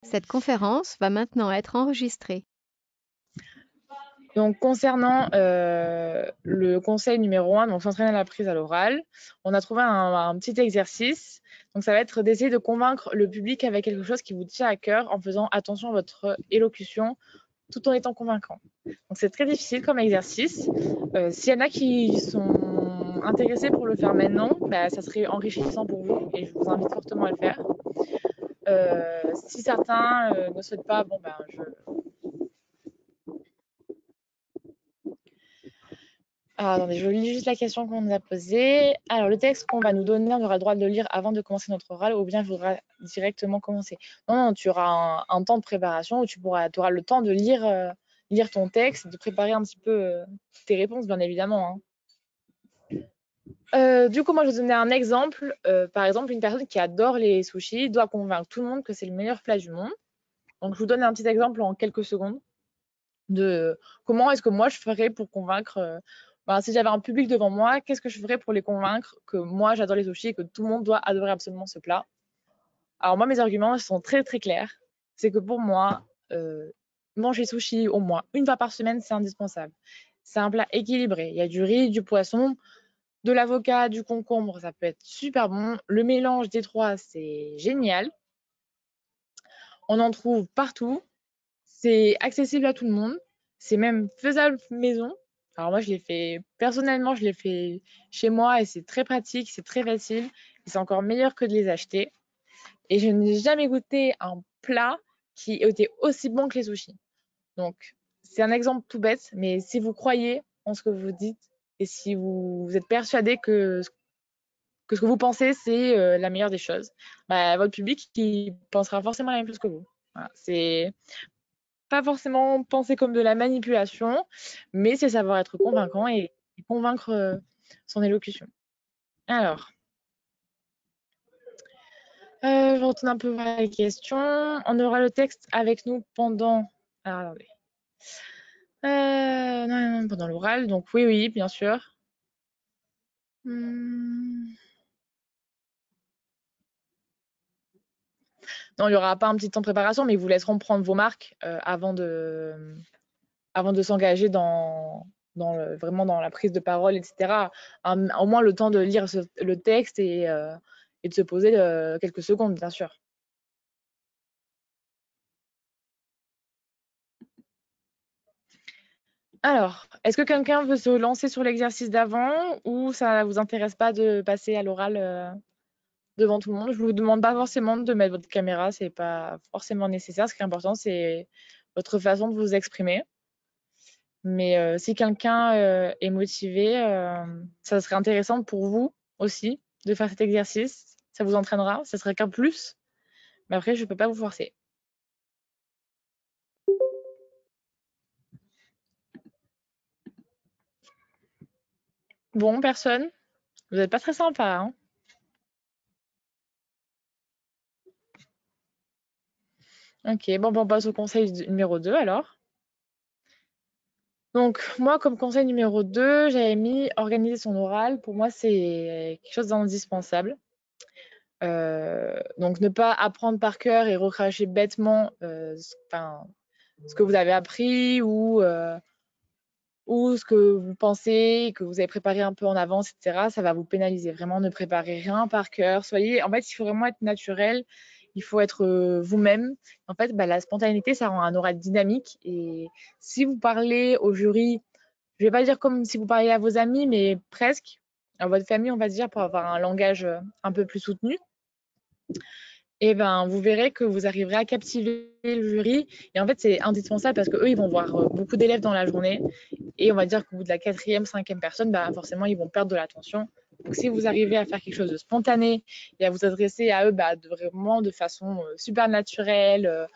Cette conférence va maintenant être enregistrée. Donc, concernant le conseil numéro 1, donc s'entraîner à la prise à l'oral, on a trouvé un petit exercice. Donc, ça va être d'essayer de convaincre le public avec quelque chose qui vous tient à cœur en faisant attention à votre élocution tout en étant convaincant. Donc, c'est très difficile comme exercice. S'il y en a qui sont intéressés pour le faire maintenant, bah, ça serait enrichissant pour vous et je vous invite fortement à le faire. Si certains ne souhaitent pas, bon, ben, Alors, attendez, je lis juste la question qu'on nous a posée. Alors, le texte qu'on va nous donner, on aura le droit de le lire avant de commencer notre oral ou bien il faudra directement commencer. Non, non, tu auras un temps de préparation où tu auras le temps de lire ton texte, de préparer un petit peu tes réponses, bien évidemment. Du coup, moi, je vais donner un exemple. Par exemple, une personne qui adore les sushis doit convaincre tout le monde que c'est le meilleur plat du monde. Donc, je vous donne un petit exemple en quelques secondes de comment est-ce que moi je ferais pour convaincre. Si j'avais un public devant moi, qu'est-ce que je ferais pour les convaincre que moi j'adore les sushis et que tout le monde doit adorer absolument ce plat? Alors moi, mes arguments sont très très clairs. C'est que pour moi, manger sushi au moins une fois par semaine, c'est indispensable. C'est un plat équilibré. Il y a du riz, du poisson, de l'avocat, du concombre, ça peut être super bon. Le mélange des trois, c'est génial. On en trouve partout. C'est accessible à tout le monde. C'est même faisable maison. Alors moi, personnellement, je l'ai fait chez moi et c'est très pratique, c'est très facile. Et c'est encore meilleur que de les acheter. Et je n'ai jamais goûté un plat qui était aussi bon que les sushis. Donc, c'est un exemple tout bête, mais si vous croyez en ce que vous dites et si vous êtes persuadé que ce que vous pensez, c'est la meilleure des choses, bah, votre public qui pensera forcément la même chose que vous. Voilà, c'est pas forcément penser comme de la manipulation, mais c'est savoir être convaincant et convaincre son élocution. Alors, je retourne un peu vers les questions. On aura le texte avec nous pendant. Alors, attendez. Non, pendant l'oral, donc oui, oui, bien sûr. Non, il n'y aura pas un petit temps de préparation, mais ils vous laisseront prendre vos marques avant de s'engager vraiment dans la prise de parole, etc. Au moins le temps de lire le texte et de se poser quelques secondes, bien sûr. Alors, est-ce que quelqu'un veut se lancer sur l'exercice d'avant ou ça ne vous intéresse pas de passer à l'oral devant tout le monde? Je ne vous demande pas forcément de mettre votre caméra, c'est pas forcément nécessaire. Ce qui est important, c'est votre façon de vous exprimer. Mais si quelqu'un est motivé, ça serait intéressant pour vous aussi de faire cet exercice. Ça vous entraînera, ça serait qu'un plus. Mais après, je ne peux pas vous forcer. Bon, personne? Vous n'êtes pas très sympa, hein? Ok, bon, on passe au conseil numéro 2 alors. Donc, moi, comme conseil numéro 2, j'avais mis organiser son oral. Pour moi, c'est quelque chose d'indispensable. Donc, ne pas apprendre par cœur et recracher bêtement ce que vous avez appris ou ce que vous pensez, que vous avez préparé un peu en avance, etc. Ça va vous pénaliser. Vraiment, ne préparez rien par cœur. En fait, il faut vraiment être naturel. Il faut être vous-même. En fait, la spontanéité, ça rend un oral dynamique. Et si vous parlez au jury, je vais pas dire comme si vous parliez à vos amis, mais presque à votre famille, on va dire, pour avoir un langage un peu plus soutenu. Et ben, vous verrez que vous arriverez à captiver le jury. Et en fait, c'est indispensable parce qu'eux, ils vont voir beaucoup d'élèves dans la journée. Et on va dire qu'au bout de la quatrième, cinquième personne, bah, forcément, ils vont perdre de l'attention. Donc, si vous arrivez à faire quelque chose de spontané et à vous adresser à eux vraiment de façon super naturelle,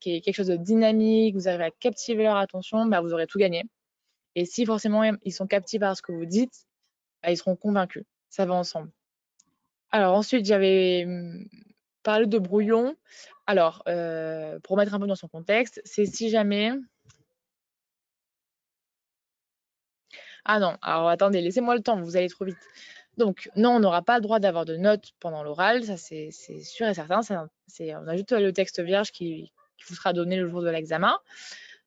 qui est quelque chose de dynamique, vous arrivez à captiver leur attention, bah, vous aurez tout gagné. Et si forcément ils sont captivés par ce que vous dites, bah, ils seront convaincus. Ça va ensemble. Alors ensuite, j'avais parlé de brouillon. Alors, pour mettre un peu dans son contexte, c'est si jamais. Ah non, alors attendez, laissez-moi le temps, vous allez trop vite. Donc, non, on n'aura pas le droit d'avoir de notes pendant l'oral, ça c'est sûr et certain. On a juste le texte vierge qui qui vous sera donné le jour de l'examen.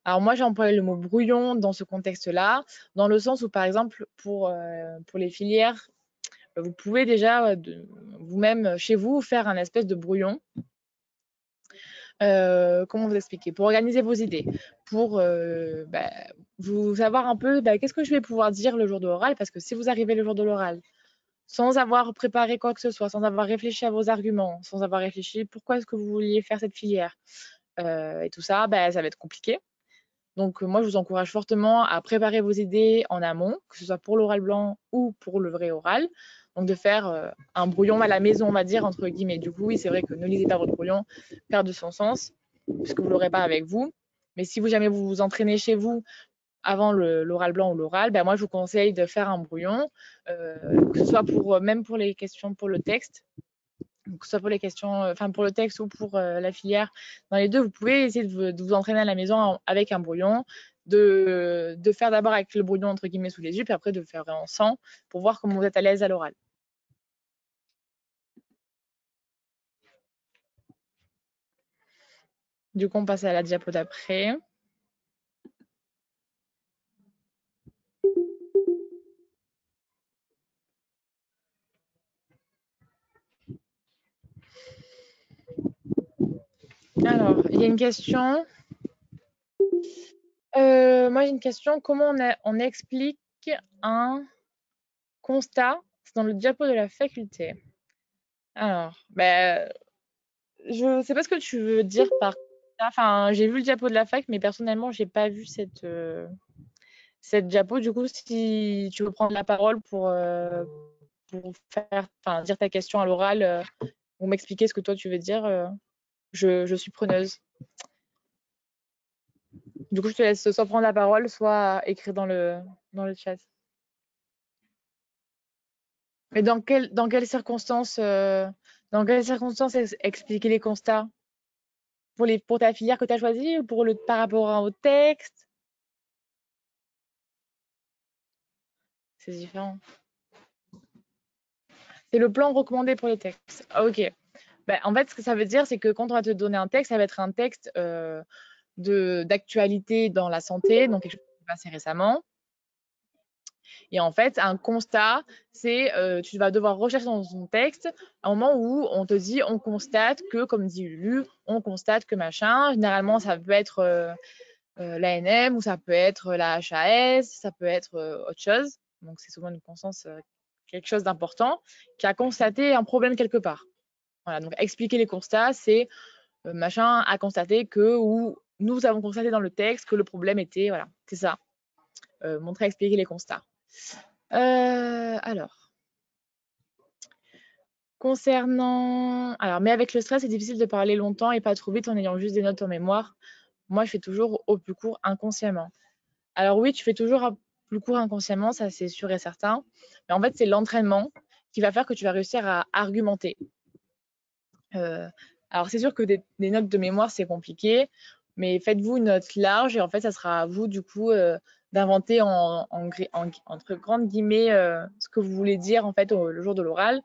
Alors moi, j'ai employé le mot brouillon dans ce contexte-là, dans le sens où, par exemple, pour les filières, vous pouvez déjà vous-même, chez vous, faire un espèce de brouillon. Comment vous expliquer? Pour organiser vos idées, pour vous savoir un peu qu'est-ce que je vais pouvoir dire le jour de l'oral, parce que si vous arrivez le jour de l'oral sans avoir préparé quoi que ce soit, sans avoir réfléchi à vos arguments, sans avoir réfléchi pourquoi est-ce que vous vouliez faire cette filière et tout ça, ça va être compliqué. Donc moi, je vous encourage fortement à préparer vos idées en amont, que ce soit pour l'oral blanc ou pour le vrai oral. Donc de faire un brouillon à la maison, on va dire, entre guillemets. Du coup, oui, c'est vrai que ne lisez pas votre brouillon, perd de son sens, puisque vous ne l'aurez pas avec vous. Mais si jamais vous vous entraînez chez vous avant l'oral blanc ou l'oral, moi, je vous conseille de faire un brouillon, que ce soit même pour les questions pour le texte, que ce soit pour les questions, enfin pour le texte ou pour la filière. Dans les deux, vous pouvez essayer de vous entraîner à la maison avec un brouillon, de faire d'abord avec le brouillon entre guillemets sous les yeux, puis après de faire en sans pour voir comment vous êtes à l'aise à l'oral. Du coup, on passe à la diapo d'après. Alors, il y a une question. Moi, j'ai une question. Comment on explique un constat? C'est dans le diapo de la faculté. Alors, je ne sais pas ce que tu veux dire par ça. Enfin, j'ai vu le diapo de la fac, mais personnellement, j'ai pas vu cette diapo. Du coup, si tu veux prendre la parole pour dire ta question à l'oral ou m'expliquer ce que toi tu veux dire, je suis preneuse. Du coup, je te laisse soit prendre la parole, soit écrire dans le chat. Mais dans quelles circonstances expliquer les constats? Pour ta filière que tu as choisie ou par rapport au texte? C'est différent. C'est le plan recommandé pour les textes. Ah, ok. En fait, ce que ça veut dire, c'est que quand on va te donner un texte, ça va être un texte d'actualité dans la santé, donc quelque chose qui s'est passé récemment. Et en fait, un constat, c'est tu vas devoir rechercher dans ton texte un moment où on te dit on constate que, comme dit Lulu, on constate que machin. Généralement, ça peut être l'ANM ou ça peut être la HAS, ça peut être autre chose. Donc, c'est souvent une constance, quelque chose d'important, qui a constaté un problème quelque part. Voilà, donc expliquer les constats, c'est machin a constaté que, ou nous avons constaté dans le texte que le problème était, voilà, c'est ça. Montrer, expliquer les constats. Alors, mais avec le stress, c'est difficile de parler longtemps et pas trop vite en ayant juste des notes en mémoire. Moi, je fais toujours au plus court inconsciemment. Alors oui, tu fais toujours au plus court inconsciemment, ça c'est sûr et certain. Mais en fait, c'est l'entraînement qui va faire que tu vas réussir à argumenter. Alors c'est sûr que des notes de mémoire, c'est compliqué, mais faites-vous une note large et en fait, ça sera à vous du coup d'inventer entre grandes guillemets ce que vous voulez dire en fait le jour de l'oral.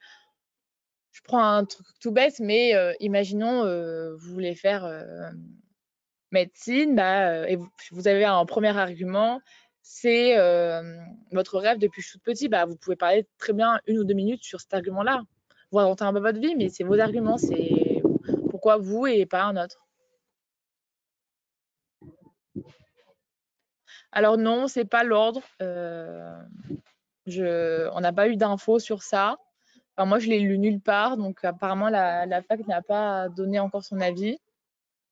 Je prends un truc tout bête, mais imaginons vous voulez faire médecine, et vous avez un premier argument, c'est votre rêve depuis que je suis toute petite. Vous pouvez parler très bien 1 ou 2 minutes sur cet argument-là. Vous racontez un peu votre vie, mais c'est vos arguments, c'est pourquoi vous et pas un autre. Alors non, c'est pas l'ordre. On n'a pas eu d'infos sur ça. Enfin, moi, je l'ai lu nulle part, donc apparemment la fac n'a pas donné encore son avis.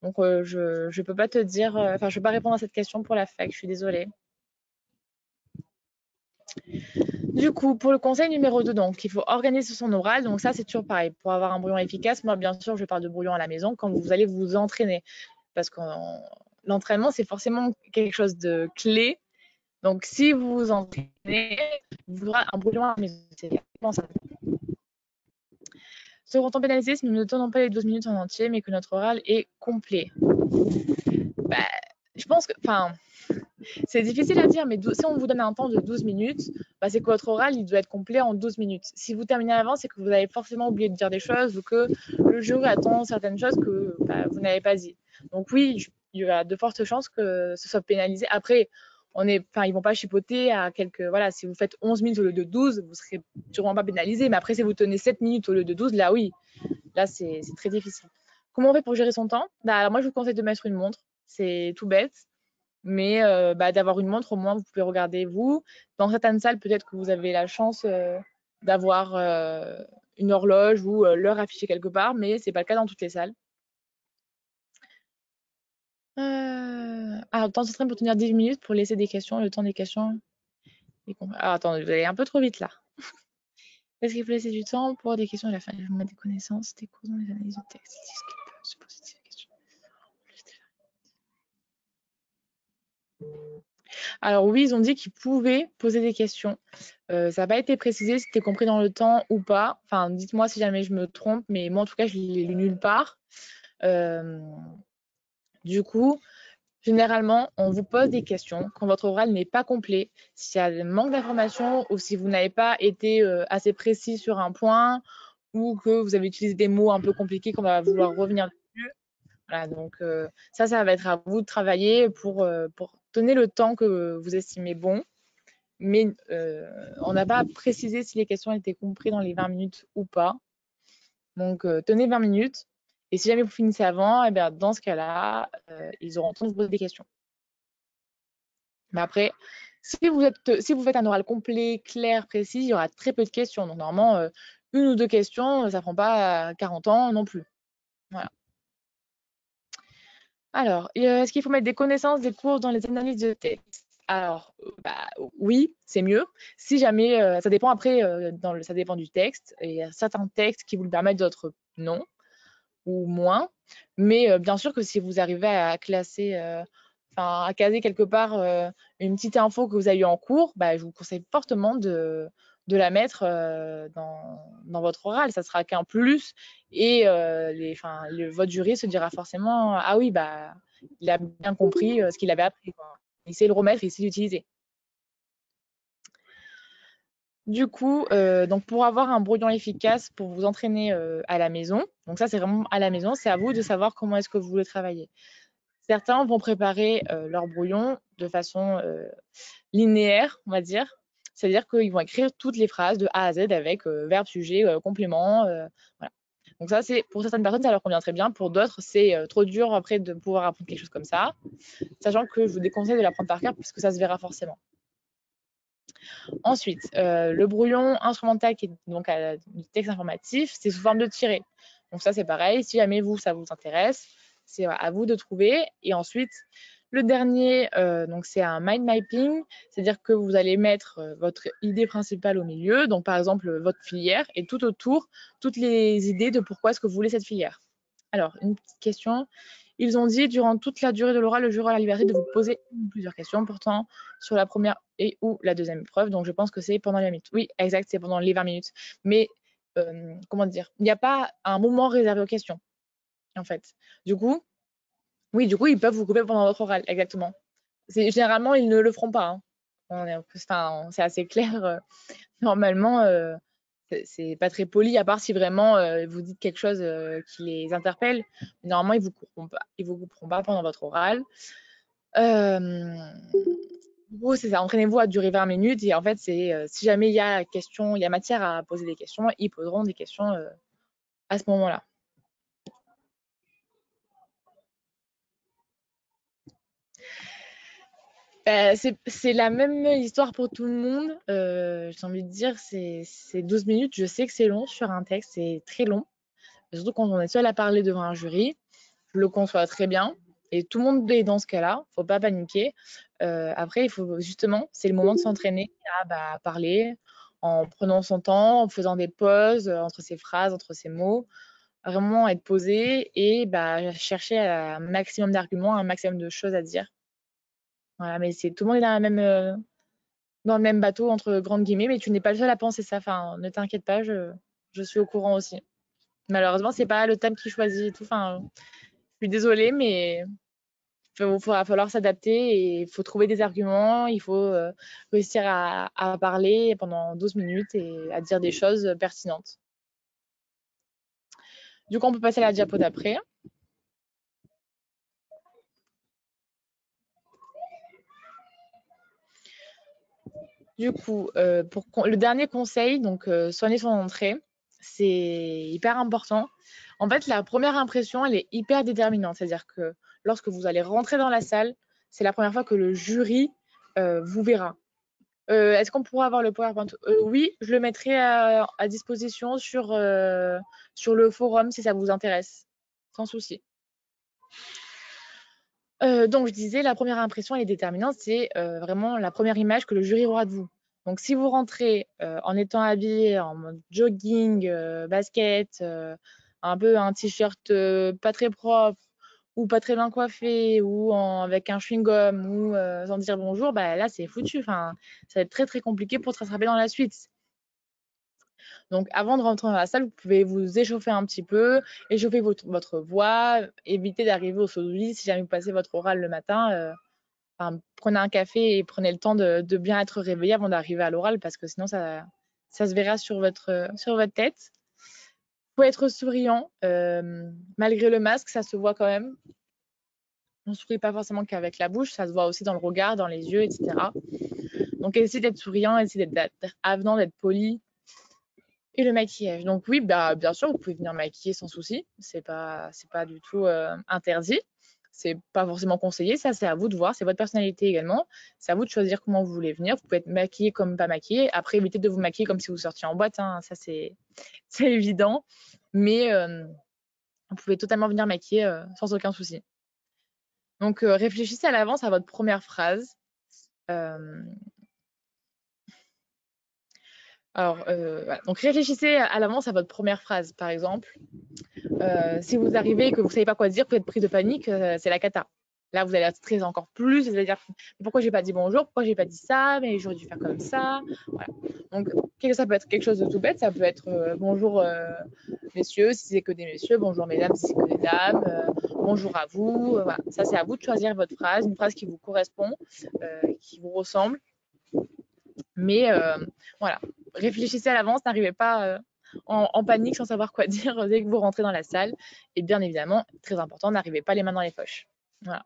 Donc je ne peux pas te dire, je ne peux pas répondre à cette question pour la fac, je suis désolée. Du coup, pour le conseil numéro 2, donc il faut organiser son oral. Donc ça, c'est toujours pareil. Pour avoir un brouillon efficace, moi, bien sûr, je parle de brouillon à la maison quand vous allez vous entraîner. Parce que l'entraînement, c'est forcément quelque chose de clé. Donc, si vous vous entraînez, vous aurez un brouillon à la maison. C'est ça. Seront-on pénalisés si nous ne tenons pas les 12 minutes en entier, mais que notre oral est complet? Je pense que, C'est difficile à dire, mais si on vous donne un temps de 12 minutes, bah, c'est que votre oral, il doit être complet en 12 minutes. Si vous terminez avant, c'est que vous avez forcément oublié de dire des choses ou que le jury attend certaines choses que bah, vous n'avez pas dit. Donc oui, il y a de fortes chances que ce soit pénalisé. Après, ils vont pas chipoter à quelques. Voilà, si vous faites 11 minutes au lieu de 12, vous serez sûrement pas pénalisé. Mais après, si vous tenez 7 minutes au lieu de 12, là oui, là c'est très difficile. Comment on fait pour gérer son temps? Bah, alors moi, je vous conseille de mettre une montre. C'est tout bête. Mais bah, d'avoir une montre, au moins, vous pouvez regarder vous. Dans certaines salles, peut-être que vous avez la chance d'avoir une horloge ou l'heure affichée quelque part, mais c'est pas le cas dans toutes les salles. Ah, temps s'entraîne pour tenir 10 minutes pour laisser des questions, le temps des questions. Ah, attendez, vous allez un peu trop vite là. Est-ce qu'il faut laisser du temps pour des questions à la fin? Je vais mettre des connaissances, des cours dans les analyses de texte. Est-ce qu'il peut se poser des questions? Alors oui, ils ont dit qu'ils pouvaient poser des questions. Ça n'a pas été précisé si c'était compris dans le temps ou pas. Enfin, dites-moi si jamais je me trompe, mais moi en tout cas, je l'ai lu nulle part. Euh, du coup, généralement, on vous pose des questions quand votre oral n'est pas complet, s'il y a un manque d'informations ou si vous n'avez pas été assez précis sur un point ou que vous avez utilisé des mots un peu compliqués qu'on va vouloir revenir dessus. Voilà, donc ça va être à vous de travailler pour donner le temps que vous estimez bon. Mais on n'a pas précisé si les questions étaient comprises dans les 20 minutes ou pas. Donc, tenez 20 minutes. Et si jamais vous finissez avant, eh bien, dans ce cas-là, ils auront le temps de vous poser des questions. Mais après, si vous faites un oral complet, clair, précis, il y aura très peu de questions. Donc, normalement, une ou deux questions, ça ne prend pas 40 ans non plus. Voilà. Alors, est-ce qu'il faut mettre des connaissances des cours dans les analyses de texte? Alors, bah, oui, c'est mieux. Si jamais, ça dépend après, ça dépend du texte. Et il y a certains textes qui vous le permettent, d'autres non, ou moins. Mais bien sûr que si vous arrivez à classer, enfin, à caser quelque part une petite info que vous avez eue en cours, bah, je vous conseille fortement de la mettre dans votre oral. Ça sera qu'un plus. Et votre jury se dira forcément, ah oui, bah, il a bien compris ce qu'il avait appris, quoi. Il sait le remettre, il sait l'utiliser. Du coup, donc pour avoir un brouillon efficace pour vous entraîner à la maison, donc ça c'est vraiment à la maison, c'est à vous de savoir comment est-ce que vous voulez travailler. Certains vont préparer leur brouillon de façon linéaire, on va dire. C'est-à-dire qu'ils vont écrire toutes les phrases de A à Z avec verbe, sujet, complément. Voilà. Donc ça, c'est pour certaines personnes, ça leur convient très bien. Pour d'autres, c'est trop dur après de pouvoir apprendre quelque chose comme ça. Sachant que je vous déconseille de l'apprendre par cœur parce que ça se verra forcément. Ensuite, le brouillon instrumental qui est donc du texte informatif, c'est sous forme de tiré. Donc ça, c'est pareil. Si jamais ça vous intéresse, c'est à vous de trouver. Et ensuite, le dernier, donc c'est un mind mapping, c'est-à-dire que vous allez mettre votre idée principale au milieu, donc par exemple votre filière, et tout autour, toutes les idées de pourquoi est-ce que vous voulez cette filière. Alors, une petite question. Ils ont dit, durant toute la durée de l'oral, le jury a la liberté de vous poser plusieurs questions portant sur la première et ou la deuxième épreuve. Donc, je pense que c'est pendant les 20 minutes. Oui, exact, c'est pendant les 20 minutes. Mais, comment dire, il n'y a pas un moment réservé aux questions, en fait. Du coup, oui, du coup, ils peuvent vous couper pendant votre oral, exactement. Généralement, ils ne le feront pas, hein. C'est assez clair. Normalement, c'est pas très poli, à part si vraiment vous dites quelque chose qui les interpelle. Mais normalement, ils vous couperont pas. Ils vous couperont pas pendant votre oral. Du coup, c'est ça. Entraînez-vous à durer 20 minutes. Et en fait, c'est si jamais il y a matière à poser des questions, ils poseront des questions à ce moment-là. C'est la même histoire pour tout le monde. J'ai envie de dire, c'est 12 minutes. Je sais que c'est long sur un texte, c'est très long. Surtout quand on est seul à parler devant un jury. Je le conçois très bien. Et tout le monde est dans ce cas-là. Faut pas paniquer. Après, il faut justement, c'est le moment de s'entraîner à parler en prenant son temps, en faisant des pauses entre ses phrases, entre ses mots. Vraiment être posé et chercher un maximum d'arguments, un maximum de choses à dire. Voilà, mais tout le monde est dans le même bateau, entre grandes guillemets, mais tu n'es pas le seul à penser ça. Enfin, ne t'inquiète pas, je suis au courant aussi. Malheureusement, c'est pas le thème qui choisit et tout. Enfin, je suis désolée, mais va falloir s'adapter et il faut trouver des arguments, il faut réussir à parler pendant 12 minutes et à dire des choses pertinentes. Du coup, on peut passer à la diapo d'après. Du coup, le dernier conseil, donc soigner son entrée, c'est hyper important. En fait, la première impression, elle est hyper déterminante. C'est-à-dire que lorsque vous allez rentrer dans la salle, c'est la première fois que le jury vous verra. Est-ce qu'on pourra avoir le PowerPoint? Oui, je le mettrai à disposition sur le forum si ça vous intéresse, sans souci. Donc je disais, la première impression, elle est déterminante, c'est vraiment la première image que le jury aura de vous. Donc si vous rentrez en étant habillé en mode jogging, basket, un peu un t-shirt pas très propre ou pas très bien coiffé ou avec un chewing-gum ou sans dire bonjour, bah là c'est foutu. Enfin, ça va être très très compliqué pour se rattraper dans la suite. Donc, avant de rentrer dans la salle, vous pouvez vous échauffer un petit peu, échauffer votre voix, éviter d'arriver au saut du lit si jamais vous passez votre oral le matin. Enfin, prenez un café et prenez le temps de bien être réveillé avant d'arriver à l'oral parce que sinon, ça se verra sur votre tête. Il faut être souriant. Malgré le masque, ça se voit quand même. On ne sourit pas forcément qu'avec la bouche, ça se voit aussi dans le regard, dans les yeux, etc. Donc, essayez d'être souriant, essayez d'être avenant, d'être poli. Et le maquillage. Donc oui, bah, bien sûr, vous pouvez venir maquiller sans souci. C'est pas du tout interdit. C'est pas forcément conseillé. Ça, c'est à vous de voir. C'est votre personnalité également. C'est à vous de choisir comment vous voulez venir. Vous pouvez être maquillé comme pas maquillé. Après, évitez de vous maquiller comme si vous sortiez en boîte, hein. Ça, c'est évident. Mais vous pouvez totalement venir maquiller sans aucun souci. Donc, réfléchissez à l'avance à votre première phrase. Euh, alors, voilà. Donc, réfléchissez à l'avance à votre première phrase, par exemple. Si vous arrivez et que vous ne savez pas quoi dire, vous êtes pris de panique, c'est la cata. Là, vous allez être stressé encore plus, vous allez dire pourquoi j'ai pas dit bonjour, pourquoi j'ai pas dit ça, mais j'aurais dû faire comme ça. Voilà. Donc, ça peut être quelque chose de tout bête, ça peut être bonjour messieurs, si c'est que des messieurs, bonjour mesdames, si c'est que des dames, bonjour à vous. Voilà. Ça, c'est à vous de choisir votre phrase, une phrase qui vous correspond, qui vous ressemble. Mais voilà, réfléchissez à l'avance, n'arrivez pas en panique sans savoir quoi dire dès que vous rentrez dans la salle. Et bien évidemment, très important, n'arrivez pas les mains dans les poches. Voilà,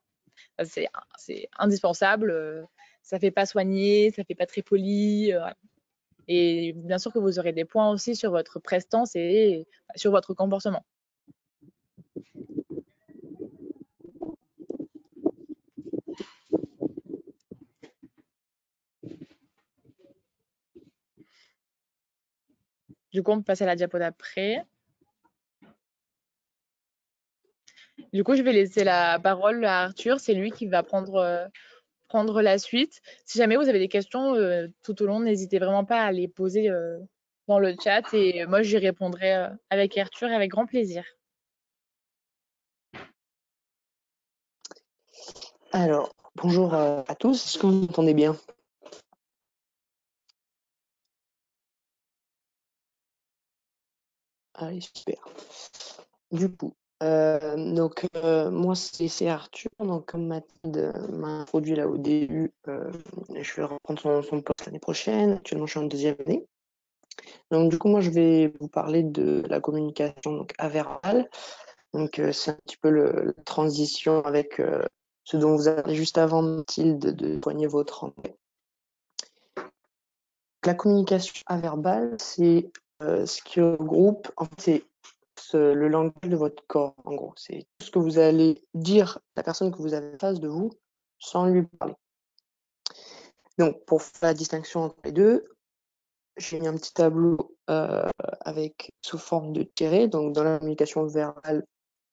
c'est indispensable. Ça fait pas soigner, ça fait pas très poli. Voilà. Et bien sûr que vous aurez des points aussi sur votre prestance et sur votre comportement. Du coup, on peut passer à la diapo d'après. Du coup, je vais laisser la parole à Arthur. C'est lui qui va prendre la suite. Si jamais vous avez des questions tout au long, n'hésitez vraiment pas à les poser dans le chat et moi j'y répondrai avec Arthur et avec grand plaisir. Alors, bonjour à tous, est-ce que vous m'entendez bien? Allez, super. Du coup, moi c'est Arthur, donc comme Mathilde m'a introduit là au début, je vais reprendre son poste l'année prochaine. Actuellement, je suis en deuxième année. Donc du coup, moi je vais vous parler de la communication donc avérbale. Donc c'est un petit peu la transition avec ce dont vous avez juste avant Mathilde de soigner votre anglais. La communication avérbale, c'est ce qui regroupe, en fait, c'est le langage de votre corps, en gros. C'est tout ce que vous allez dire à la personne que vous avez en face de vous sans lui parler. Donc, pour faire la distinction entre les deux, j'ai mis un petit tableau avec sous forme de tiret. Donc, dans la communication verbale,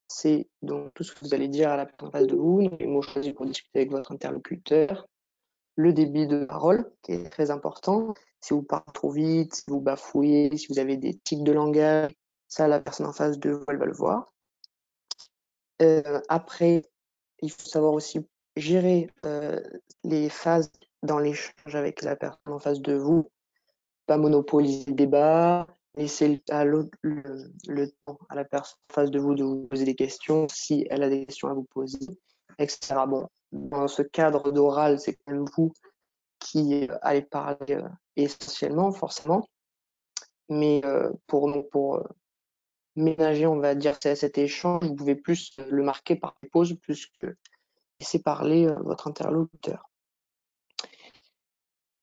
c'est donc tout ce que vous allez dire à la personne en face de vous, les mots choisis pour discuter avec votre interlocuteur, le débit de parole, qui est très important. Si vous parlez trop vite, si vous bafouillez, si vous avez des tics de langage, ça, la personne en face de vous, elle va le voir. Après, il faut savoir aussi gérer les phases dans l'échange avec la personne en face de vous, pas monopoliser le débat, laisser le temps à la personne en face de vous poser des questions si elle a des questions à vous poser. etc. Bon, dans ce cadre d'oral, c'est quand même vous qui allez parler essentiellement, forcément. Mais pour ménager, on va dire, cet échange, vous pouvez plus le marquer par des pauses, plus que laisser parler votre interlocuteur.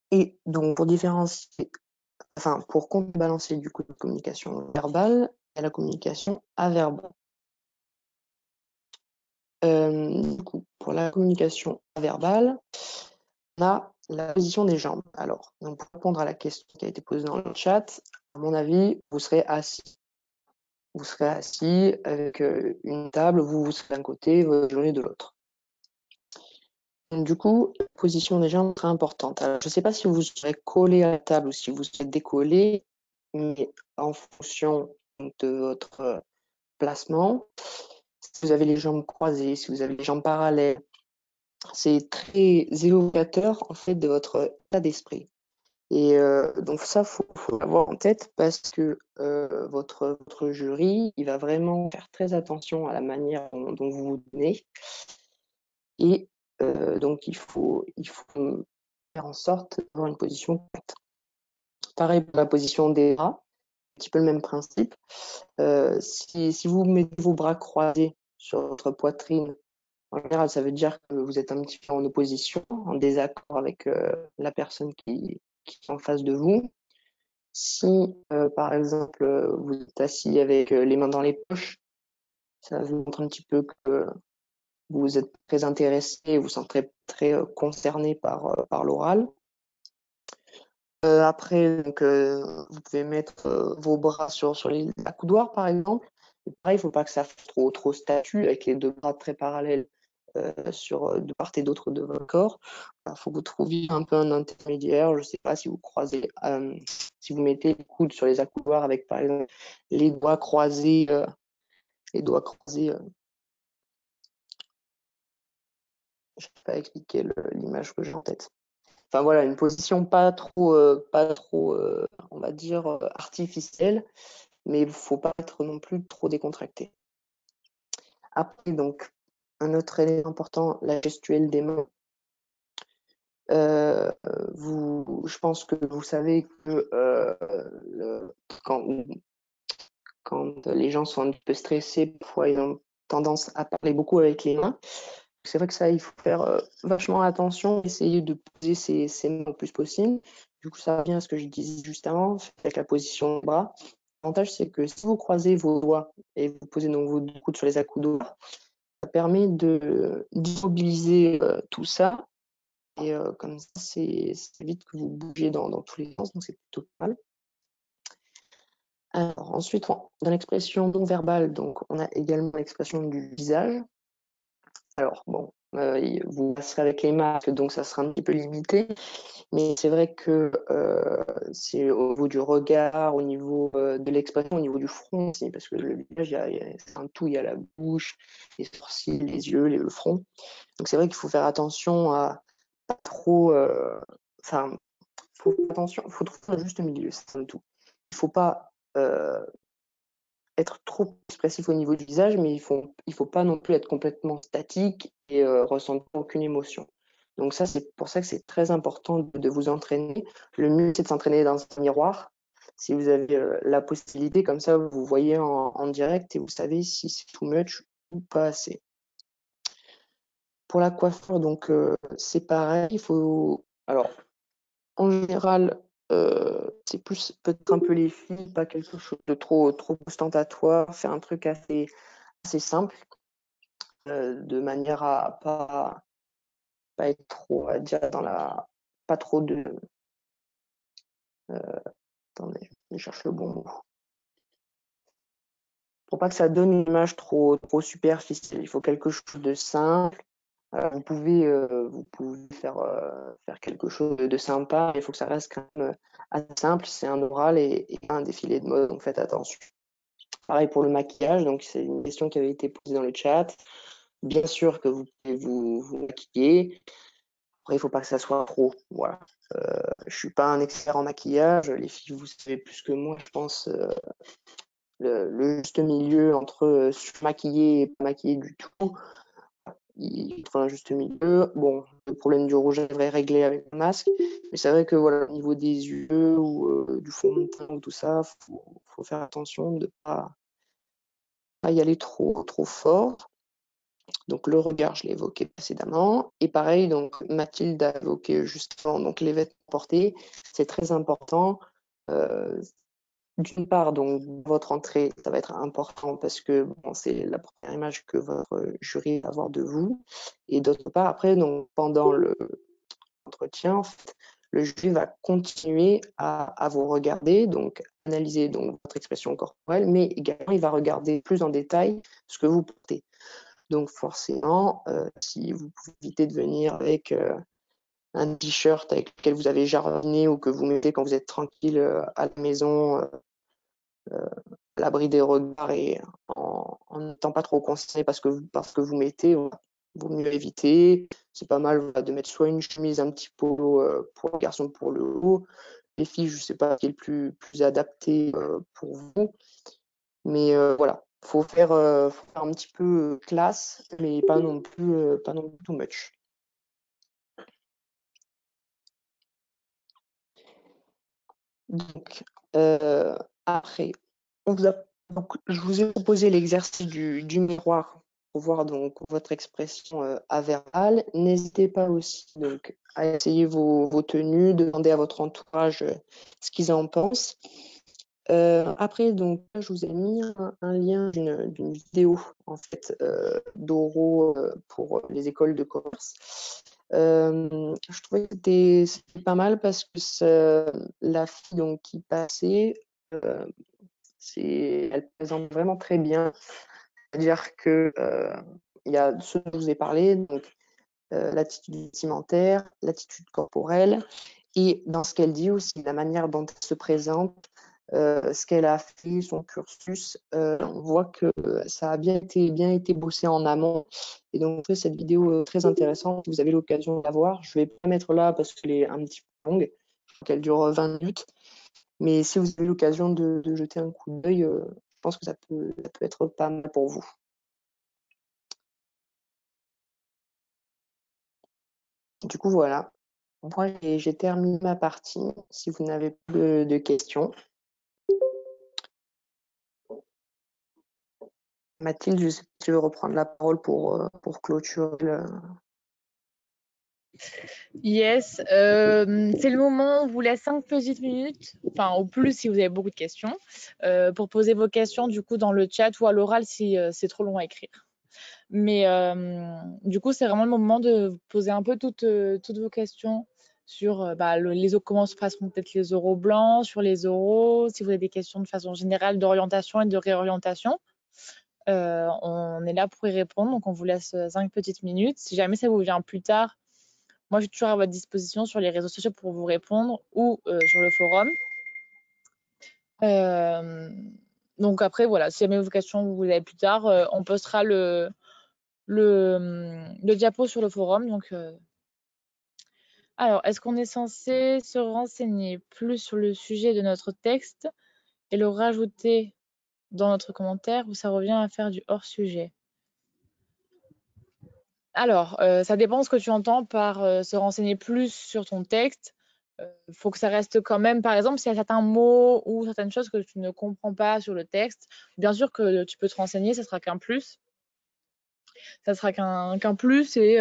Et donc, pour différencier, enfin, pour contrebalancer du coup la communication verbale et la communication averbale. Du coup, pour la communication averbale, on a la position des jambes. Alors, donc pour répondre à la question qui a été posée dans le chat, à mon avis, vous serez assis. Vous serez assis avec une table, vous serez d'un côté, votre jury de l'autre. Donc, du coup, la position des jambes est très importante. Alors, je ne sais pas si vous serez collé à la table ou si vous serez décollé, mais en fonction de votre placement, si vous avez les jambes croisées, si vous avez les jambes parallèles, c'est très évocateur en fait de votre état d'esprit. Et donc ça, faut l'avoir en tête parce que votre jury, il va vraiment faire très attention à la manière dont vous vous donnez. Et donc il faut faire en sorte d'avoir une position correcte. Pareil pour la position des bras, un petit peu le même principe. Si vous mettez vos bras croisés sur votre poitrine, en général, ça veut dire que vous êtes un petit peu en opposition, en désaccord avec la personne qui est en face de vous. Si, par exemple, vous êtes assis avec les mains dans les poches, ça vous montre un petit peu que vous êtes très intéressé, vous sentez très concerné par l'oral. Après, donc, vous pouvez mettre vos bras sur les accoudoirs, par exemple. Et pareil, il ne faut pas que ça fasse trop statue avec les deux bras très parallèles de part et d'autre de votre corps. Il faut que vous trouviez un peu un intermédiaire. Je ne sais pas si vous croisez, si vous mettez les coudes sur les accoudoirs avec, par exemple, les doigts croisés. Je ne sais pas expliquer l'image que j'ai en tête. Enfin voilà, une position pas trop, on va dire, artificielle, mais il ne faut pas être non plus trop décontracté. Après, donc, un autre élément important, la gestuelle des mains. Je pense que vous savez que quand les gens sont un petit peu stressés, parfois ils ont tendance à parler beaucoup avec les mains. C'est vrai que ça, il faut faire vachement attention, essayer de poser ses mains le plus possible. Du coup, ça revient à ce que je disais juste avant, avec la position de bras. L'avantage, c'est que si vous croisez vos doigts et vous posez donc vos deux coudes sur les accoudoirs, ça permet d'immobiliser tout ça. Et comme ça, c'est vite que vous bougez dans tous les sens, donc c'est plutôt pas mal. Alors, ensuite, dans l'expression non verbale, donc, on a également l'expression du visage. Alors, bon, vous passerez avec les masques, donc ça sera un petit peu limité. Mais c'est vrai que c'est au niveau du regard, au niveau de l'expression, au niveau du front aussi, parce que le visage, c'est un tout, il y a la bouche, les sourcils, les yeux, le front. Donc c'est vrai qu'il faut faire attention à pas trop... Enfin, faut faire attention, faut trouver un juste milieu, c'est un tout. Il ne faut pas être trop expressif au niveau du visage, mais il faut pas non plus être complètement statique et ressentir aucune émotion. Donc ça, c'est pour ça que c'est très important de vous entraîner. Le mieux, c'est de s'entraîner dans un miroir. Si vous avez la possibilité, comme ça, vous voyez en direct et vous savez si c'est too much ou pas assez. Pour la coiffure, donc c'est pareil. Il faut, alors, en général, c'est plus peut-être un peu les filles, pas quelque chose de trop ostentatoire, faire un truc assez simple, de manière à pas être trop, à dire pas trop de, attendez, je cherche le bon mot. Pour pas que ça donne une image trop superficielle. Il faut quelque chose de simple. Vous pouvez faire quelque chose de sympa, mais il faut que ça reste quand même assez simple. C'est un oral et un défilé de mode, donc faites attention. Pareil pour le maquillage, donc c'est une question qui avait été posée dans le chat. Bien sûr que vous pouvez vous maquiller. Après, il ne faut pas que ça soit trop. Voilà. Je ne suis pas un expert en maquillage. Les filles, vous savez plus que moi, je pense, le juste milieu entre se maquiller et pas maquiller du tout. il faut un juste milieu. Bon, le problème du rouge à lèvres est réglé avec le masque, mais c'est vrai que voilà, au niveau des yeux ou du fond de teint ou tout ça, faut faire attention de pas y aller trop fort. Donc le regard, je l'ai évoqué précédemment. Et pareil, donc Mathilde a évoqué juste avant, donc les vêtements portés, c'est très important. D'une part, donc votre entrée, ça va être important parce que bon, c'est la première image que votre jury va avoir de vous. Et d'autre part, après, donc pendant l'entretien, en fait, le jury va continuer à vous regarder, donc analyser donc votre expression corporelle, mais également il va regarder plus en détail ce que vous portez. Donc forcément, si vous pouvez éviter de venir avec un t-shirt avec lequel vous avez jardiné ou que vous mettez quand vous êtes tranquille à la maison, à l'abri des regards et en n'étant pas trop concerné parce que vous mettez, vaut mieux éviter. C'est pas mal de mettre soit une chemise, un petit polo pour le garçon pour le haut. Les filles, je sais pas qui est le plus adapté pour vous. Mais voilà, faut faire un petit peu classe, mais pas non plus too much. Donc après, donc je vous ai proposé l'exercice du miroir pour voir donc votre expression averbale. N'hésitez pas aussi donc à essayer vos tenues, demander à votre entourage ce qu'ils en pensent. Après, donc, je vous ai mis un lien d'une vidéo en fait d'Oro pour les écoles de commerce. Je trouvais que c'était pas mal parce que la fille donc, qui passait, elle présente vraiment très bien. C'est-à-dire que il y a ce dont je vous ai parlé, donc l'attitude vestimentaire, l'attitude corporelle, et dans ce qu'elle dit aussi, la manière dont elle se présente, ce qu'elle a fait, son cursus, on voit que ça a bien été bossé en amont. Et donc, cette vidéo très intéressante, vous avez l'occasion de la voir. Je ne vais pas la mettre là parce qu'elle est un petit peu longue, qu'elle dure 20 minutes. Mais si vous avez l'occasion de jeter un coup d'œil, je pense que ça peut être pas mal pour vous. Du coup, voilà. Moi, j'ai terminé ma partie. Si vous n'avez plus de questions. Mathilde, je sais pas si tu veux reprendre la parole pour clôturer Yes, c'est le moment, on vous laisse 5 petites minutes, enfin au plus si vous avez beaucoup de questions, pour poser vos questions du coup dans le chat ou à l'oral si c'est trop long à écrire. Mais du coup, c'est vraiment le moment de poser un peu toutes vos questions sur comment se passeront peut-être les oraux blancs, sur les oraux, si vous avez des questions de façon générale d'orientation et de réorientation. On est là pour y répondre, donc on vous laisse 5 petites minutes. Si jamais ça vous vient plus tard, moi je suis toujours à votre disposition sur les réseaux sociaux pour vous répondre ou sur le forum. Donc après, voilà, si jamais vos questions vous avez plus tard, on postera le diapo sur le forum. Donc, alors, est-ce qu'on est censé se renseigner plus sur le sujet de notre texte et le rajouter dans notre commentaire ou ça revient à faire du hors-sujet? Alors, ça dépend de ce que tu entends par se renseigner plus sur ton texte. Faut que ça reste quand même, par exemple, s'il y a certains mots ou certaines choses que tu ne comprends pas sur le texte, bien sûr que tu peux te renseigner, ça sera qu'un plus. Ça sera qu'un plus et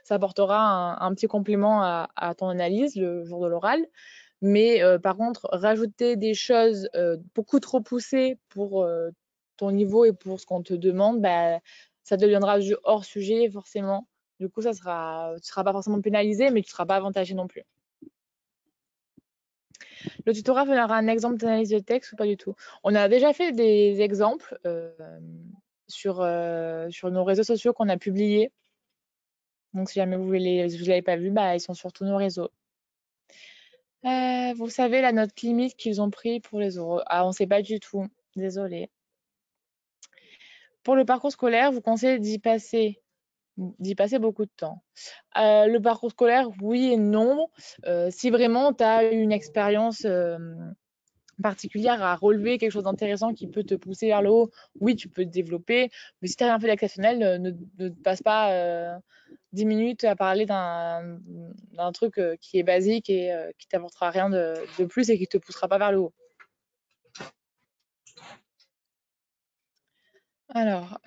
ça apportera un petit complément à ton analyse le jour de l'oral. Mais par contre, rajouter des choses beaucoup trop poussées pour ton niveau et pour ce qu'on te demande, bah, ça deviendra du hors sujet forcément. Du coup, tu ne seras pas forcément pénalisé, mais tu ne seras pas avantagé non plus. Le tutorat donnera un exemple d'analyse de texte ou pas du tout? On a déjà fait des exemples sur nos réseaux sociaux qu'on a publiés. Donc, si jamais vous ne l'avez pas vu, bah, ils sont sur tous nos réseaux. Vous savez la note limite qu'ils ont pris pour les oraux? Ah, on ne sait pas du tout. Désolée. Pour le parcours scolaire, vous conseillez d'y passer beaucoup de temps. Le parcours scolaire, oui et non. Si vraiment tu as une expérience particulière à relever quelque chose d'intéressant qui peut te pousser vers le haut, oui, tu peux te développer. Mais si tu n'as rien fait d'exceptionnel, ne passe pas 10 minutes à parler d'un truc qui est basique et qui t'apportera rien de plus et qui te poussera pas vers le haut. Alors,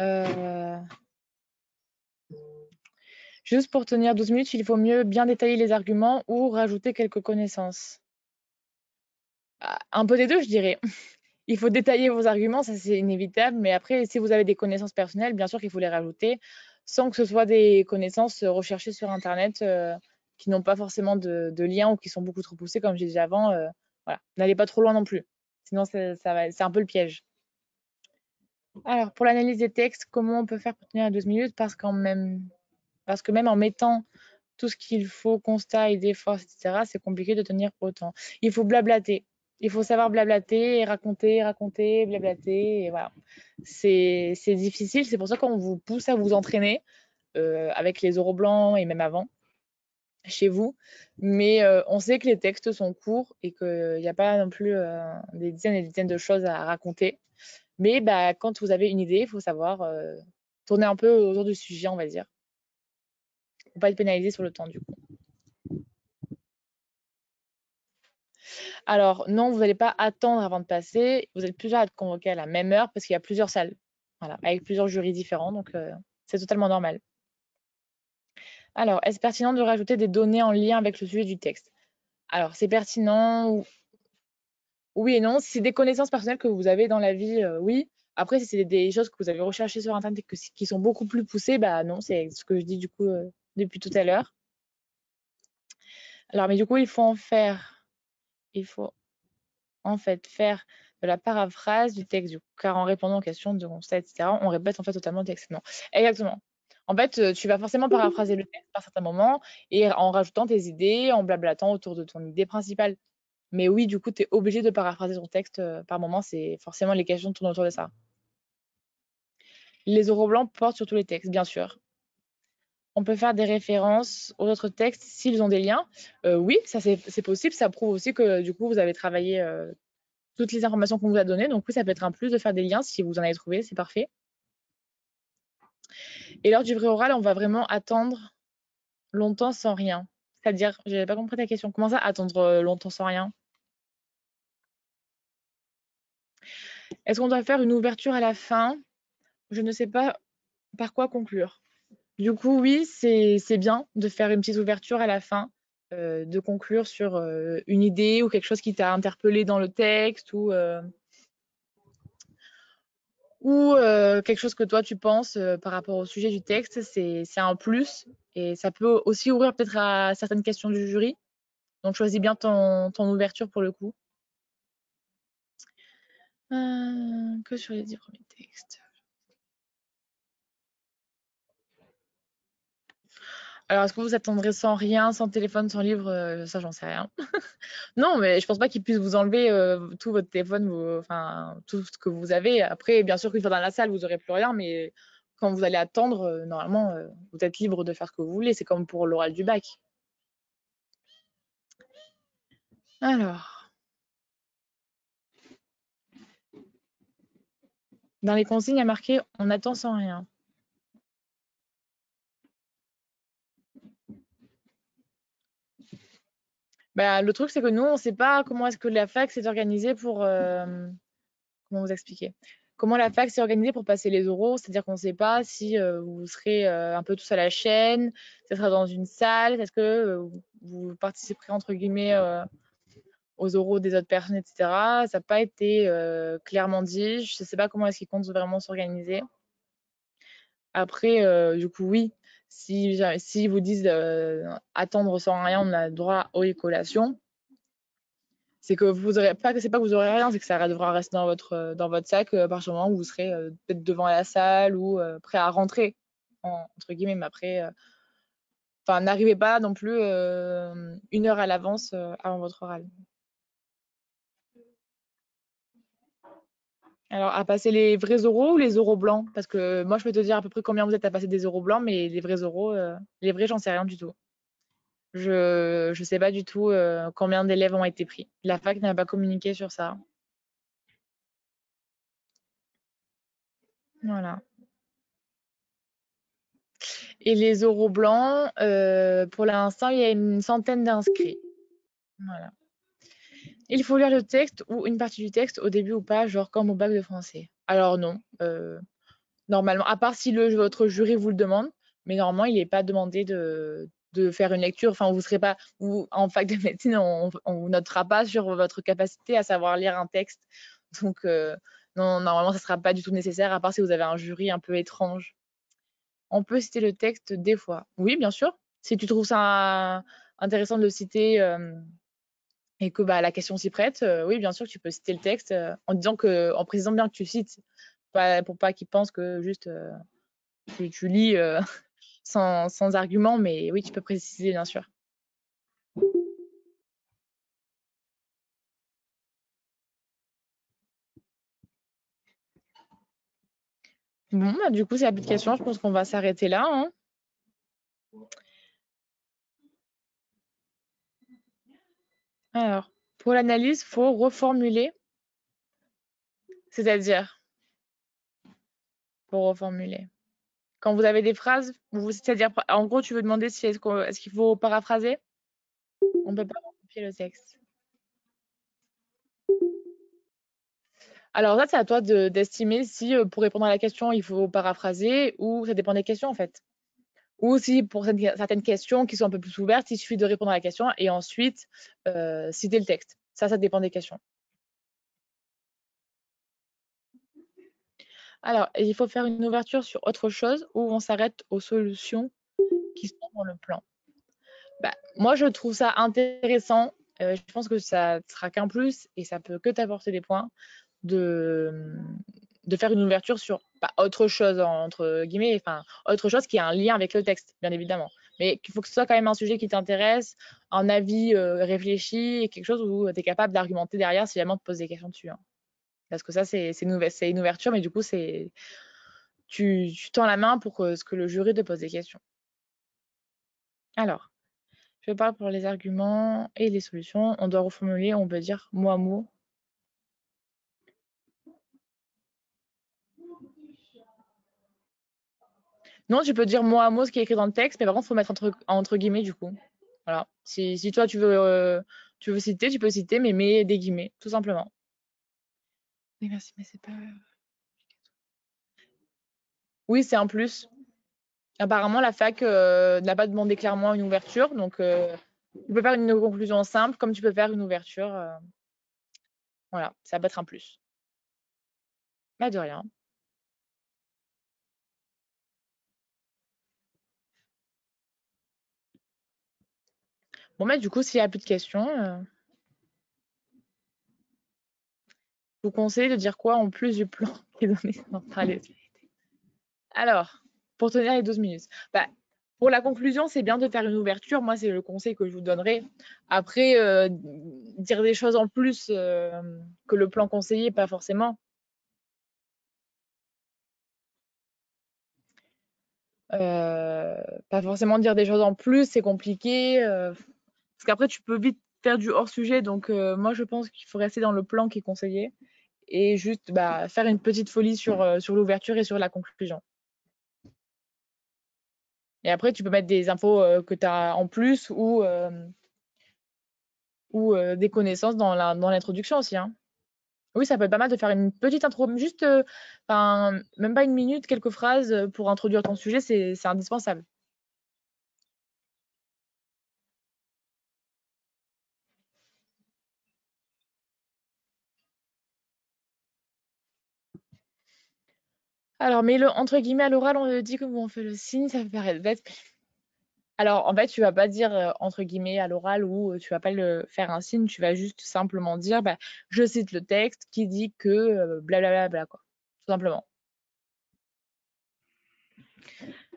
juste pour tenir 12 minutes, il faut mieux bien détailler les arguments ou rajouter quelques connaissances. Un peu des deux, je dirais. Il faut détailler vos arguments, ça c'est inévitable, mais après, si vous avez des connaissances personnelles, bien sûr qu'il faut les rajouter, sans que ce soit des connaissances recherchées sur Internet qui n'ont pas forcément de lien ou qui sont beaucoup trop poussées, comme j'ai dit avant. Voilà, n'allez pas trop loin non plus, sinon c'est un peu le piège. Alors, pour l'analyse des textes, comment on peut faire pour tenir à 12 minutes? Parce que même en mettant tout ce qu'il faut, constat, idée, force, etc., c'est compliqué de tenir autant. Il faut blablater. Il faut savoir blablater et raconter, blablater. Et voilà. C'est difficile. C'est pour ça qu'on vous pousse à vous entraîner avec les oraux blancs et même avant chez vous. Mais on sait que les textes sont courts et qu'il n'y a pas non plus des dizaines et des dizaines de choses à raconter. Mais bah, quand vous avez une idée, il faut savoir tourner un peu autour du sujet, on va dire. Pour pas être pénalisé sur le temps du coup. Alors non, vous n'allez pas attendre avant de passer. Vous êtes plusieurs à être convoqués à la même heure parce qu'il y a plusieurs salles, voilà, avec plusieurs jurys différents, donc c'est totalement normal. Alors, est-ce pertinent de rajouter des données en lien avec le sujet du texte? Alors, c'est pertinent, oui et non. Si c'est des connaissances personnelles que vous avez dans la vie, oui. Après, si c'est des choses que vous avez recherchées sur Internet et qui sont beaucoup plus poussées, bah non, c'est ce que je dis du coup depuis tout à l'heure. Alors, mais du coup, il faut en fait faire de la paraphrase du texte, car en répondant aux questions de constat, etc., on répète en fait totalement le texte. Non, exactement. En fait, tu vas forcément paraphraser le texte par certains moments et en rajoutant tes idées, en blablatant autour de ton idée principale. Mais oui, du coup, tu es obligé de paraphraser ton texte par moment, c'est forcément les questions tournent autour de ça. Les oraux blancs portent sur tous les textes, bien sûr. On peut faire des références aux autres textes s'ils ont des liens. Oui, ça c'est possible. Ça prouve aussi que du coup, vous avez travaillé toutes les informations qu'on vous a données. Donc oui, ça peut être un plus de faire des liens si vous en avez trouvé, c'est parfait. Et lors du vrai oral, on va vraiment attendre longtemps sans rien. C'est-à-dire, je n'avais pas compris ta question. Comment ça, attendre longtemps sans rien? Est-ce qu'on doit faire une ouverture à la fin? Je ne sais pas par quoi conclure. Du coup, oui, c'est bien de faire une petite ouverture à la fin, de conclure sur une idée ou quelque chose qui t'a interpellé dans le texte ou quelque chose que toi tu penses par rapport au sujet du texte, c'est un plus et ça peut aussi ouvrir peut-être à certaines questions du jury. Donc choisis bien ton ouverture pour le coup. Que sur les 10 premiers textes. Alors, est-ce que vous attendrez sans rien, sans téléphone, sans livre? Ça, j'en sais rien. Non, mais je pense pas qu'ils puissent vous enlever tout votre téléphone, enfin, tout ce que vous avez. Après, bien sûr qu'une fois dans la salle, vous aurez plus rien, mais quand vous allez attendre, normalement, vous êtes libre de faire ce que vous voulez. C'est comme pour l'oral du bac. Alors, dans les consignes, il y a marqué on attend sans rien. Bah, le truc, c'est que nous, on ne sait pas comment est-ce que la fac s'est organisée pour. Comment vous expliquer? Comment la fac s'est organisée pour passer les oraux, c'est-à-dire qu'on ne sait pas si vous serez un peu tous à la chaîne, ça sera dans une salle, est-ce que vous participerez entre guillemets aux oraux des autres personnes, etc. Ça n'a pas été clairement dit. Je ne sais pas comment est-ce qu'ils comptent vraiment s'organiser. Après, du coup, oui, si vous disent attendre sans rien, on a droit aux collations. C'est que vous aurez pas que c'est pas que vous aurez rien, c'est que ça devra rester dans votre sac à partir du moment où vous serez peut-être devant la salle ou prêt à rentrer entre guillemets. Mais après, enfin, n'arrivez pas non plus 1 heure à l'avance avant votre oral. Alors, à passer les vrais oraux ou les oraux blancs? Parce que moi, je peux te dire à peu près combien vous êtes à passer des oraux blancs, mais les vrais oraux, les vrais, j'en sais rien du tout. Je sais pas du tout combien d'élèves ont été pris. La fac n'a pas communiqué sur ça. Voilà. Et les oraux blancs, pour l'instant, il y a une centaine d'inscrits. Voilà. Il faut lire le texte ou une partie du texte au début ou pas, genre comme au bac de français. Alors non, normalement, à part si votre jury vous le demande, mais normalement, il n'est pas demandé de faire une lecture. Enfin, vous serez pas, en fac de médecine, on vous notera pas sur votre capacité à savoir lire un texte. Donc, non, normalement, ça sera pas du tout nécessaire, à part si vous avez un jury un peu étrange. On peut citer le texte des fois. Oui, bien sûr. Si tu trouves ça intéressant de le citer et que bah, la question s'y prête, oui, bien sûr que tu peux citer le texte en précisant bien que tu cites, pour pas qu'ils pensent que juste tu lis sans argument, mais oui, tu peux préciser, bien sûr. Bon, bah, du coup, c'est la petite question. Je pense qu'on va s'arrêter là, hein. Alors, pour l'analyse, il faut reformuler. C'est-à-dire, pour reformuler. Quand vous avez des phrases, c'est-à-dire, en gros, tu veux demander si est-ce qu'il faut paraphraser? On ne peut pas recopier le texte. Alors ça, c'est à toi d'estimer si pour répondre à la question, il faut paraphraser ou ça dépend des questions en fait. Ou si pour certaines questions qui sont un peu plus ouvertes, il suffit de répondre à la question et ensuite citer le texte. Ça dépend des questions. Alors, il faut faire une ouverture sur autre chose ou on s'arrête aux solutions qui sont dans le plan. Bah, moi, je trouve ça intéressant. Je pense que ça ne sera qu'un plus et ça peut que t'apporter des points de, de faire une ouverture sur autre chose, entre guillemets, enfin, autre chose qui a un lien avec le texte, bien évidemment. Mais qu'il faut que ce soit quand même un sujet qui t'intéresse, un avis réfléchi et quelque chose où tu es capable d'argumenter derrière si jamais on te pose des questions dessus, hein. Parce que ça, c'est une ouverture, mais du coup, tu tends la main pour que le jury te pose des questions. Alors, je parle pour les arguments et les solutions. On doit reformuler, on peut dire mot à mot. Non, tu peux dire mot à mot ce qui est écrit dans le texte, mais par contre, il faut mettre entre guillemets du coup. Voilà. Si toi, tu veux citer, tu peux citer, mais mets des guillemets, tout simplement. Oui, merci, mais c'est pas. Oui, c'est un plus. Apparemment, la fac n'a pas demandé clairement une ouverture, donc tu peux faire une conclusion simple comme tu peux faire une ouverture. Voilà, ça peut être un plus. Bah, de rien. Bon, bah, du coup, s'il n'y a plus de questions, je vous conseille de dire quoi en plus du plan qui est donné dans Parler. Alors, pour tenir les 12 minutes. Bah, pour la conclusion, c'est bien de faire une ouverture. Moi, c'est le conseil que je vous donnerai. Après, dire des choses en plus que le plan conseillé, pas forcément. Pas forcément dire des choses en plus, c'est compliqué. Parce qu'après, tu peux vite faire du hors-sujet. Donc, moi, je pense qu'il faut rester dans le plan qui est conseillé et juste faire une petite folie sur l'ouverture et sur la conclusion. Et après, tu peux mettre des infos que tu as en plus ou des connaissances dans l'introduction aussi, hein. Oui, ça peut être pas mal de faire une petite intro, juste, même pas une minute, quelques phrases pour introduire ton sujet, c'est indispensable. Alors, mais le entre guillemets à l'oral, on le dit comme on fait le signe, ça peut paraître bête. Alors, en fait, tu vas pas dire entre guillemets à l'oral ou tu vas pas le faire un signe, tu vas juste simplement dire, je cite le texte qui dit que blablabla, bla, quoi, tout simplement.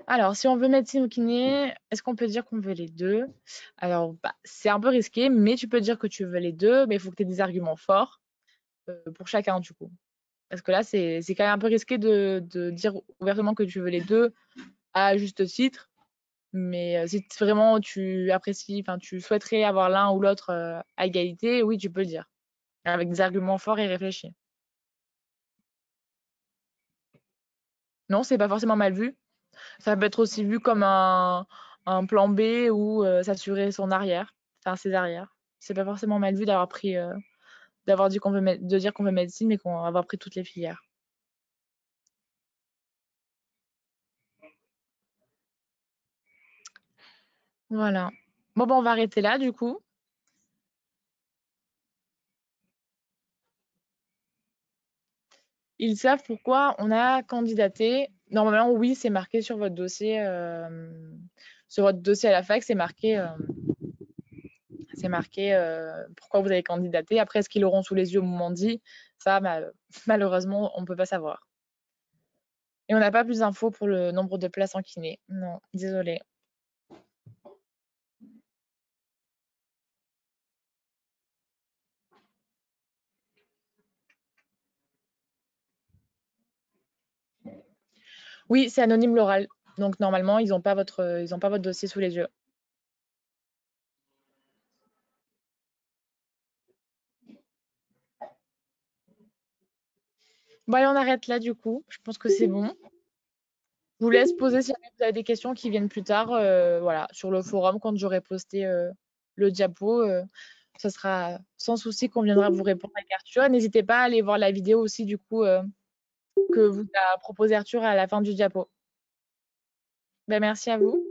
Alors, si on veut médecine ou kiné, est-ce qu'on peut dire qu'on veut les deux? Alors, c'est un peu risqué, mais tu peux dire que tu veux les deux, mais il faut que tu aies des arguments forts pour chacun, du coup. Parce que là, c'est quand même un peu risqué de dire ouvertement que tu veux les deux à juste titre. Mais si vraiment tu apprécies, enfin, tu souhaiterais avoir l'un ou l'autre à égalité, oui, tu peux le dire. Avec des arguments forts et réfléchis. Non, c'est pas forcément mal vu. Ça peut être aussi vu comme un plan B ou s'assurer son arrière, enfin ses arrières. C'est pas forcément mal vu d'avoir pris, d'avoir dit de dire qu'on veut médecine, mais qu'on va avoir pris toutes les filières. Voilà. Bon, ben, on va arrêter là, du coup. Ils savent pourquoi on a candidaté. Normalement, oui, c'est marqué sur votre dossier. Sur votre dossier à la fac, c'est marqué pourquoi vous avez candidaté. Après, ce qu'ils auront sous les yeux au moment dit, ça, malheureusement, on ne peut pas savoir. Et on n'a pas plus d'infos pour le nombre de places en kiné. Non, désolé. Oui, c'est anonyme l'oral. Donc normalement, ils n'ont pas votre dossier sous les yeux. Bon, allez, on arrête là du coup. Je pense que c'est bon. Je vous laisse poser si jamais vous avez des questions qui viennent plus tard, voilà, sur le forum quand j'aurai posté le diapo. Ça sera sans souci qu'on viendra vous répondre avec Arthur. N'hésitez pas à aller voir la vidéo aussi du coup que vous a proposé Arthur à la fin du diapo. Ben, merci à vous.